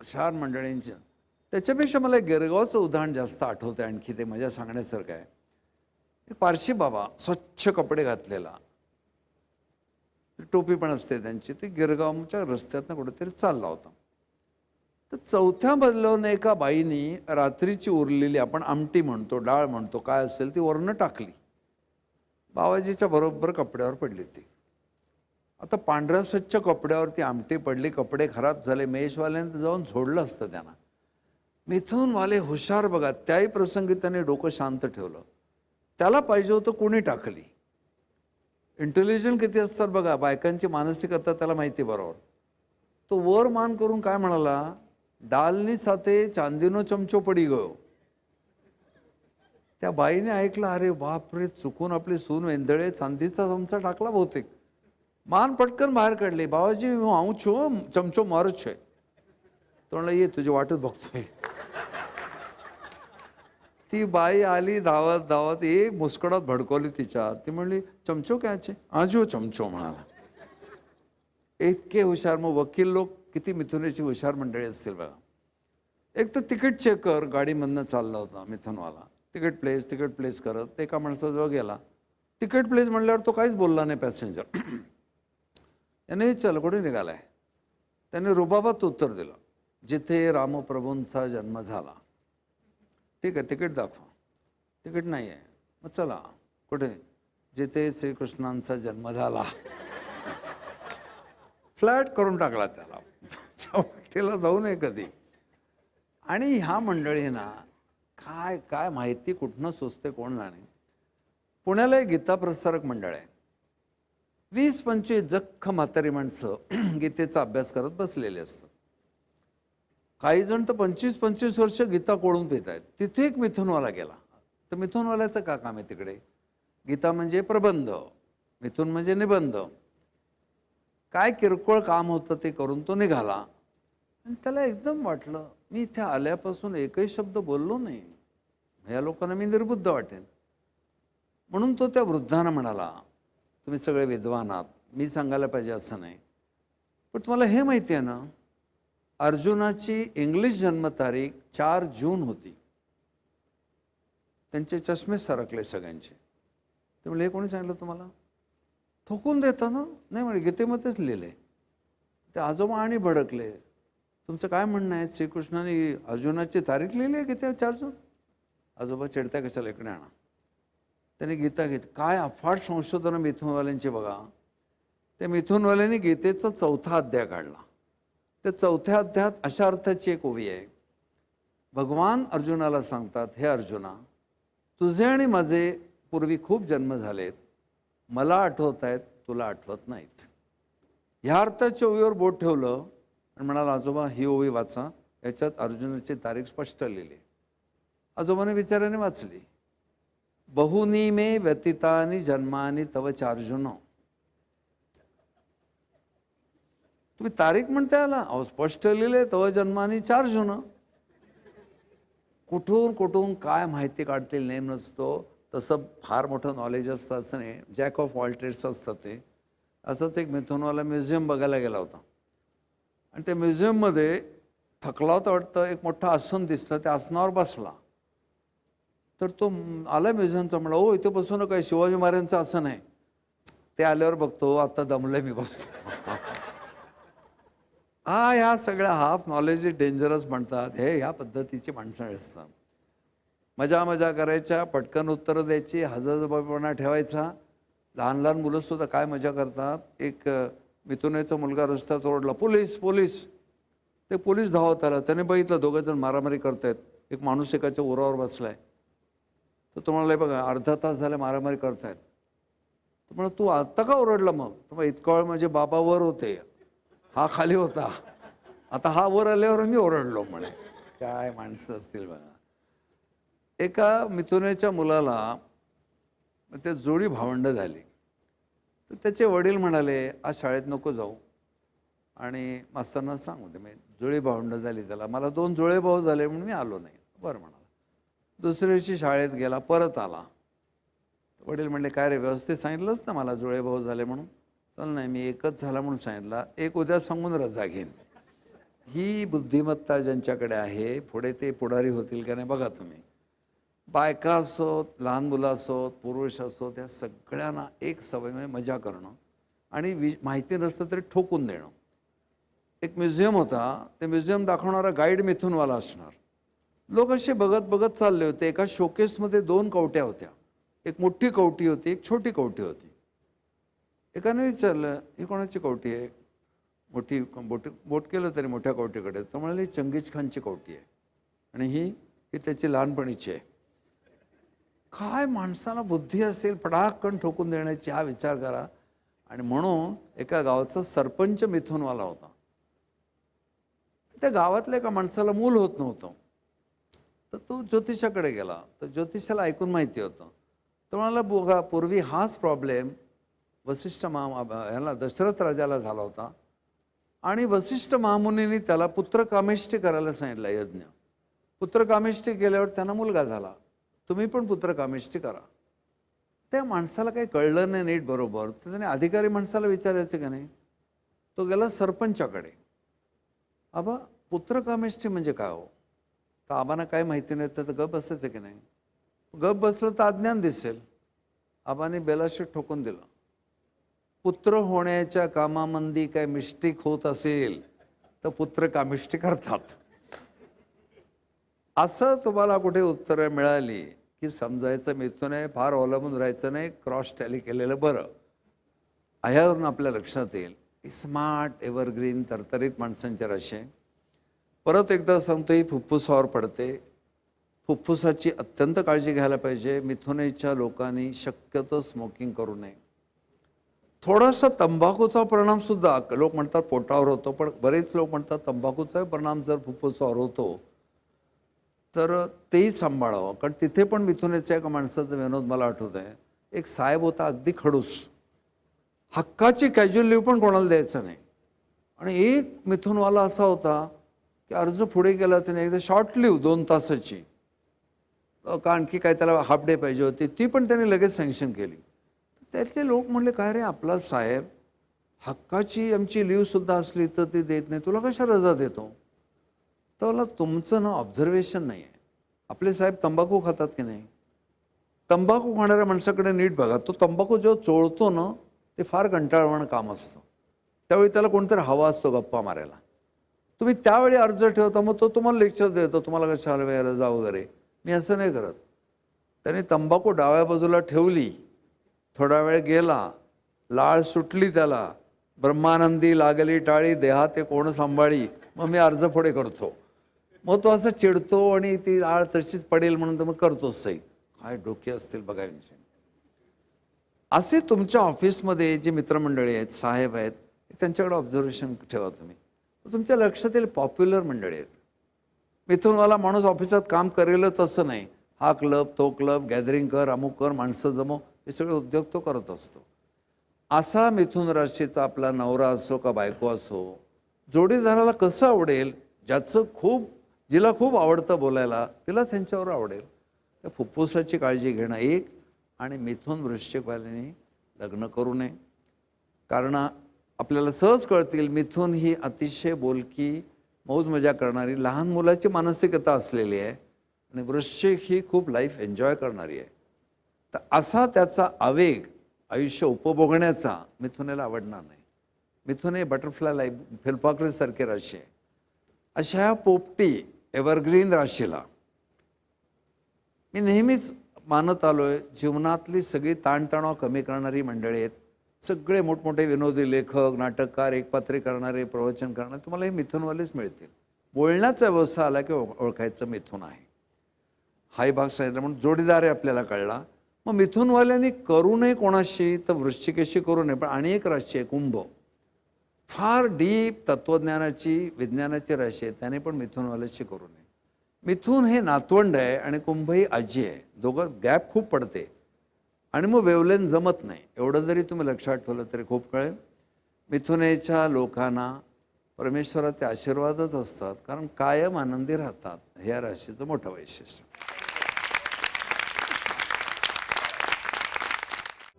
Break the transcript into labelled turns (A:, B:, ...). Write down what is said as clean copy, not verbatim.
A: हुशार मंडळींचं. त्याच्यापेक्षा मला गिरगावचं उदाहरण जास्त आठवतं आणखी, ते मजा सांगण्यासारखं आहे. एक पारशी बाबा, स्वच्छ कपडे घातलेला, टोपी पण असते त्यांची, ते गिरगावच्या रस्त्यातनं कुठेतरी चालला होता. तर चौथ्या मजल्यावरून एका बाईनी रात्रीची उरलेली, आपण आमटी म्हणतो, डाळ म्हणतो, काय असेल ती वरनं टाकली. बाबाजीच्या बरोबर कपड्यावर पडली ती. आता पांढऱ्या स्वच्छ कपड्यावरती आमटी पडली, कपडे खराब झाले. मेशवाल्यानं जाऊन झोडलं असतं त्यांना. मिथुनवाले हुशार बघा, त्याही प्रसंगी त्याने डोकं शांत ठेवलं. त्याला पाहिजे होतं कोणी टाकली. इंटेलिजंट किती असतात बघा, बायकांची मानसिकता त्याला माहिती बरोबर. तो वर मान करून काय म्हणाला, डालनी साथे चांदीनो चमचो पडी गयो. त्या बाईने ऐकलं, अरे बापरे, चुकून आपली सून वेंदळे चांदीचा चमचा टाकला बहुतेक. मान पटकन बाहेर काढली. बाबाजी मी आऊ छो, चमचो मारू छे. तो म्हणला, ये तुझी वाटच बघतोय. ती बाई आली धावत धावत, एक मुस्कडात भडकवली तिच्या. ती म्हणली, चमचो क्याचे, आजो चमचो म्हणाला. इतके हुशार. मग वकील लोक किती मिथुनेची हुशार मंडळी असतील बघा. एक तर तिकीट चेक कर, गाडीमधनं चालला होता मिथुनवाला. तिकीट प्लेस करत एका माणसाजवळ गेला. तिकीट प्लेस म्हणल्यावर तो काहीच बोलला नाही पॅसेंजर. याने विचारलं, कुठे निघालाय? त्याने रुबाबात उत्तर दिलं, जिथे रामप्रभूंचा जन्म झाला. ठीक आहे, तिकीट दाखवा. तिकीट नाही आहे. मग चला, कुठे? जिथे श्रीकृष्णांचा जन्म झाला. फ्लॅट करून टाकला त्याला. तिला जाऊ नये कधी. आणि ह्या मंडळींना काय काय माहिती कुठनं सुचते कोण जाणे. पुण्याला एक गीता प्रसारक मंडळ आहे. 20-25 जख्ख म्हातारी माणसं गीतेचा अभ्यास करत बसलेले असतात. काही जण तर 25-25 वर्ष गीता कोळून पित आहेत. तिथे एक मिथुनवाला गेला. तर मिथुनवाल्याचं का काम आहे तिकडे? गीता म्हणजे प्रबंध, मिथुन म्हणजे निबंध. काय किरकोळ काम होतं ते करून तो निघाला. आणि त्याला एकदम वाटलं, मी इथे आल्यापासून एकही शब्द बोललो नाही, ह्या लोकांना मी निर्बुद्ध वाटेन. म्हणून तो त्या वृद्धांना म्हणाला, तुम्ही सगळे विद्वान आहात, मी सांगायला पाहिजे असं नाही, पण तुम्हाला हे माहिती आहे ना, अर्जुनाची इंग्लिश जन्मतारीख 4 जून होती. त्यांचे चष्मे सरकले सगळ्यांचे. ते म्हणले, हे कोणी सांगितलं तुम्हाला? थोकून देता ना? नाही म्हणे, गीतेमध्येच लिहिले. ते आजोबा आणि भडकले. तुमचं काय म्हणणं आहे, श्रीकृष्णाने अर्जुनाची तारीख लिहिली आहे गीते 4 जून? आजोबा चिडत्या कशाला, इकडे आणा. त्याने गीता काय अफाट संशोधन मिथुनवाल्यांचे बघा. त्या मिथुनवाल्यांनी गीतेचा 4था अध्याय काढला. त्या 4थ्या अध्यायात अशा अर्थाची एक ओवी आहे. भगवान अर्जुनाला सांगतात, हे अर्जुना, तुझे आणि माझे पूर्वी खूप जन्म झालेत, मला आठवत आहेत, तुला आठवत नाहीत. ह्या अर्थाच्या ओवीवर बोट ठेवलं आणि म्हणाला, आजोबा ही ओवी वाचा, याच्यात अर्जुनाची तारीख स्पष्ट लिहिली. आजोबाने विचाराने वाचली. बहुनी मे व्यतीतानि जन्मानि तव चार्जुन. तुम्ही तारीख म्हणता आला, अहो स्पष्ट लिहिले, तव जन्मानि 4 जून. कुठून कुठून काय माहिती काढतील नेम नसतो. तसं फार मोठं नॉलेज असतं असं नाही. जॅक ऑफ ऑल ट्रेड्स असतात ते. असंच एक मिथुनवाला म्युझियम बघायला गेला होता. आणि त्या म्युझियममध्ये थकला होता वाटतं, एक मोठं आसन दिसलं, त्या आसनावर बसला. तर तो आला म्युझियमचा, म्हणला, ओ इथे बसू नका, शिवाजी महाराजांचं आसन आहे. ते आल्यावर बघतो, आता दमलंय मी, बसतो. हा, ह्या सगळ्या हाफ नॉलेज डेंजरस म्हणतात. हे ह्या पद्धतीची माणसं असतात. मजा करायच्या, पटकन उत्तरं द्यायची, हजरजबाबीपणा ठेवायचा. लहान लहान मुलंसुद्धा काय मजा करतात. एक मिथुनेचा मुलगा रस्त्यात ओरडला, पोलीस पोलीस. ते पोलीस धावत आला. त्याने बघितलं दोघं जण मारामारी करतायत. एक माणूस एकाच्या उरावर बसलाय. तर तुम्हाला बघा, अर्धा तास झाला मारामारी करतायत. तर म्हणा, तू आत्ता का ओरडला मग? तर इतका वेळ म्हणजे बाबा वर होते, हा खाली होता, आता हा वर आल्यावर मी ओरडलो म्हणे. काय माणसं असतील बघा. एका मिथुनेच्या मुलाला त्या जोडी भावंड झाली. तर त्याचे वडील म्हणाले, आज शाळेत नको जाऊ आणि मास्तरांना सांगू दे, मी जुळे भावंड झाली त्याला, मला 2 जुळे भाऊ झाले म्हणून मी आलो नाही. बरं म्हणाला. दुसऱ्या दिवशी शाळेत गेला, परत आला. वडील म्हणले, काय रे, व्यवस्थित सांगितलंच ना मला जुळे भाऊ झाले म्हणून? चल, नाही, मी एकच झाला म्हणून सांगितला, एक उद्या सांगून रजा घेईन. ही बुद्धिमत्ता ज्यांच्याकडे आहे पुढे ते पुढारी होतील का नाही बघा तुम्ही. बायका असोत, लहान मुलं असोत, पुरुष असोत, या सगळ्यांना एक सवय म्हणजे मजा करणं आणि माहिती नसतं तरी ठोकून देणं. एक म्युझियम होता, ते म्युझियम दाखवणारा गाईड मिथुनवाला असणार. लोक असे बघत बघत चालले होते. एका शोकेसमध्ये 2 कवट्या होत्या. एक मोठी कवटी होती, एक छोटी कवटी होती. एकाने विचारलं, ही कोणाची कवटी आहे? मोठी बोट केलं तरी मोठ्या कवटीकडे. तो म्हणाले, चंगीज खानची कवटी आहे आणि ही त्याची लहानपणीची आहे. काय माणसाला बुद्धी असेल पडाकण ठोकून देण्याची, हा विचार करा. आणि म्हणून एका गावाचा सरपंच मिथुनवाला होता. त्या गावातल्या एका माणसाला मूल होत नव्हतं. तर तो ज्योतिषाकडे गेला. तर ज्योतिषाला ऐकून माहिती होतं. तो म्हणाला, बघा पूर्वी हाच प्रॉब्लेम वसिष्ठ ह्याला दशरथ राजाला झाला होता आणि वसिष्ठ महामुनींनी त्याला पुत्रकामेष्टी करायला सांगितलं यज्ञ. पुत्रकामेष्टी केल्यावर त्यांना मुलगा झाला. तुम्ही पण पुत्रकामेष्टी करा. त्या माणसाला काही कळलं नाही नीट बरोबर. तर त्याने अधिकारी माणसाला विचारायचं का नाही. तो गेला सरपंचाकडे. आबा पुत्रकामेष्टी म्हणजे काय हो? तर आबांना काय माहिती नाही. तर गप बसायचं की नाही. गप बसलं तर अज्ञान दिसेल. आबाने बेलाशी ठोकून दिलं. पुत्र होण्याच्या कामामंदी काय मिस्टेक होत असेल तर पुत्रकामेष्टी करतात. असं तुम्हाला कुठे उत्तरं मिळाली की समजायचं मिथून आहे, फार अवलंबून राहायचं नाही, क्रॉस टॅली केलेलं बरं. ह्यावरून आपल्या लक्षात येईल स्मार्ट एव्हरग्रीन तरतरीत माणसांच्या राशी. परत एकदा सांगतो, ही फुफ्फुसावर पडते. फुफ्फुसाची अत्यंत काळजी घ्यायला पाहिजे. मिथुनेच्या लोकांनी शक्यतो स्मोकिंग करू नये. थोडासा तंबाखूचा परिणाम सुद्धा लोक म्हणतात पोटावर होतो, पण बरेच लोक म्हणतात तंबाखूचा परिणाम जर फुफ्फुसावर होतो तर तेही सांभाळावं. कारण तिथे पण मिथुनेच्या एका माणसाचा विनोद मला आठवत आहे. एक साहेब होता अगदी खडूस, हक्काची कॅज्युअल लिव्ह पण कोणाला द्यायचं नाही. आणि एक मिथुनवाला असा होता की अर्ज पुढे गेला त्याने एकदा शॉर्ट लिव्ह 2 तासाची, का आणखी काय त्याला हाफ डे पाहिजे होती, ती पण त्याने लगेच सँक्शन केली. त्यातले लोक म्हणले, काय रे आपला साहेब, हक्काची आमची लिव्हसुद्धा असली तर ती देत नाही, तुला कशा रजा देतो? तर तुमचं ना ऑब्झर्वेशन नाही आहे. आपले साहेब तंबाखू खातात की नाही? तंबाखू खाणाऱ्या माणसाकडे नीट बघा. तो तंबाखू जेव्हा चोळतो ना, ते फार कंटाळवाणं काम असतं. त्यावेळी त्याला कोणतरी हवा असतो गप्पा मारायला. तुम्ही त्यावेळी अर्ज ठेवता, मग तो तुम्हाला लेक्चर देतो, तुम्हाला कशाला वेळेला जा वगैरे. मी असं नाही करत. त्याने तंबाखू डाव्या बाजूला ठेवली, थोडा वेळ गेला, लाळ सुटली त्याला, ब्रह्मानंदी लागली टाळी, देहा ते कोण सांभाळी, मग मी अर्ज पुढे करतो. मग तो असं चिडतो आणि ती लाळ तशीच पडेल म्हणून तर मग करतोच सही. काय डोके असतील बघा यांचे. असे तुमच्या ऑफिसमध्ये जे मित्रमंडळी आहेत, साहेब आहेत, त्यांच्याकडे ऑब्झर्वेशन ठेवा तुम्ही. तुमच्या लक्षात येईल पॉप्युलर मंडळी आहेत. मिथुनवाला माणूस ऑफिसात काम करेलच असं नाही. हा क्लब, तो क्लब, गॅदरिंग कर, अमुक कर, माणसं जमव, हे सगळे उद्योग तो करत असतो. असा मिथुन राशीचा आपला नवरा असो का बायको असो, जोडीदाराला कसं आवडेल, जिला खूप आवडतं बोलायला, तिलाच ह्यांच्यावर आवडेल. त्या फुफ्फुसाची काळजी घेणं एक. आणि मिथुन वृश्चिकवाल्यांनी लग्न करू नये. कारण आपल्याला सहज कळतील, मिथुन ही अतिशय बोलकी, मौज मजा करणारी, लहान मुलाची मानसिकता असलेली आहे आणि वृश्चिक ही खूप लाईफ एन्जॉय करणारी आहे. तर असा त्याचा आवेग आयुष्य उपभोगण्याचा मिथुनेला आवडणार नाही. मिथुन हे बटरफ्लाय लाईफ, फुलपाखरूसारखी राशी आहे. अशा पोपटी एव्हरग्रीन राशीला मी नेहमीच मानत आलो आहे, जीवनातली सगळी ताणतणाव कमी करणारी मंडळी आहेत. सगळे मोठमोठे विनोदी लेखक, नाटककार, एकपात्री करणारे, प्रवचन करणारे तुम्हाला हे मिथुनवालेच मिळतील. बोलण्याचा व्यवसाय आला की ओळखायचं मिथुन आहे. हाही भाग सांगितला म्हणून जोडीदार आहे आपल्याला कळला. मग मिथुनवाल्यांनी करू नये कोणाशी, तर वृश्चिकेशी करू नये. पण आणि एक राशी आहे कुंभ, फार डीप तत्त्वज्ञानाची, विज्ञानाची राशी आहे, त्याने पण मिथुनवाल्याशी करू नये. मिथुन हे नातवंड आहे आणि कुंभ ही आजी आहे. दोघं गॅप खूप पडते आणि मग वेवलेन जमत नाही. एवढं जरी तुम्ही लक्षात ठेवलं तरी खूप कळेल. मिथुनेच्या लोकांना परमेश्वराचे आशीर्वादच असतात, कारण कायम आनंदी राहतात. ह्या राशीचं मोठं वैशिष्ट्य.